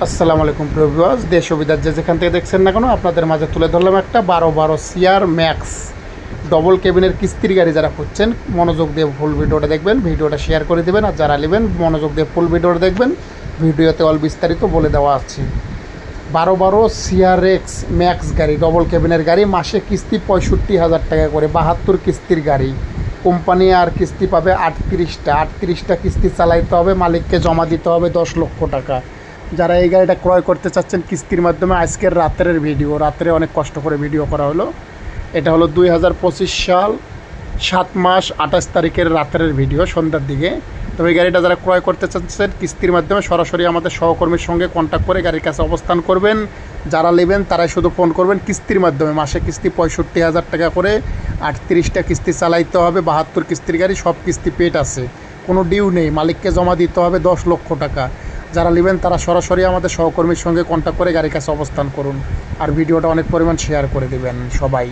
আসসালামু আলাইকুম প্রিয় ভিউয়ার্স, দেশ ও বিদেশ যে যেখান থেকে দেখছেন না কেন আপনাদের মাঝে তুলে ধরলাম একটা 12 সিআর ম্যাক্স ডবল কেবিনের কিস্তির গাড়ি। যারা খুঁজছেন মনোযোগ দিয়ে ফুল ভিডিওটা দেখবেন, ভিডিওটা শেয়ার করে দেবেন। আর যারা নেবেন মনোযোগ দিয়ে ফুল ভিডিওটা দেখবেন, ভিডিওতে অল বিস্তারিত বলে দেওয়া আছে। 12 সিআর এক্স ম্যাক্স গাড়ি, ডবল কেবিনের গাড়ি, মাসে কিস্তি 65,000 টাকা করে, 72 কিস্তির গাড়ি। কোম্পানি আর কিস্তি পাবে 38টা কিস্তি চালাইতে হবে, মালিককে জমা দিতে হবে 10 লক্ষ টাকা। যারা এই গাড়িটা ক্রয় করতে চাচ্ছেন কিস্তির মাধ্যমে, আজকের রাত্রের ভিডিও, রাত্রে অনেক কষ্ট করে ভিডিও করা হলো। এটা হলো 2025 সাল 7 মাস 28 তারিখের রাত্রের ভিডিও, সন্ধ্যার দিকে। তো এই গাড়িটা যারা ক্রয় করতে চাচ্ছেন কিস্তির মাধ্যমে, সরাসরি আমাদের সহকর্মীর সঙ্গে কন্ট্যাক্ট করে গাড়ির কাছে অবস্থান করবেন। যারা নেবেন তারাই শুধু ফোন করবেন। কিস্তির মাধ্যমে মাসে কিস্তি 65,000 টাকা করে, 38টা কিস্তি চালাইতে হবে, 72 কিস্তির গাড়ি, সব কিস্তি পেড আছে, কোনো ডিউ নেই, মালিককে জমা দিতে হবে 10 লক্ষ টাকা। যারা নেবেন তারা সরাসরি আমাদের সহকর্মীর সঙ্গে কন্ট্যাক্ট করে গাড়ির কাছে অবস্থান করুন। আর ভিডিওটা অনেক পরিমাণ শেয়ার করে দেবেন সবাই।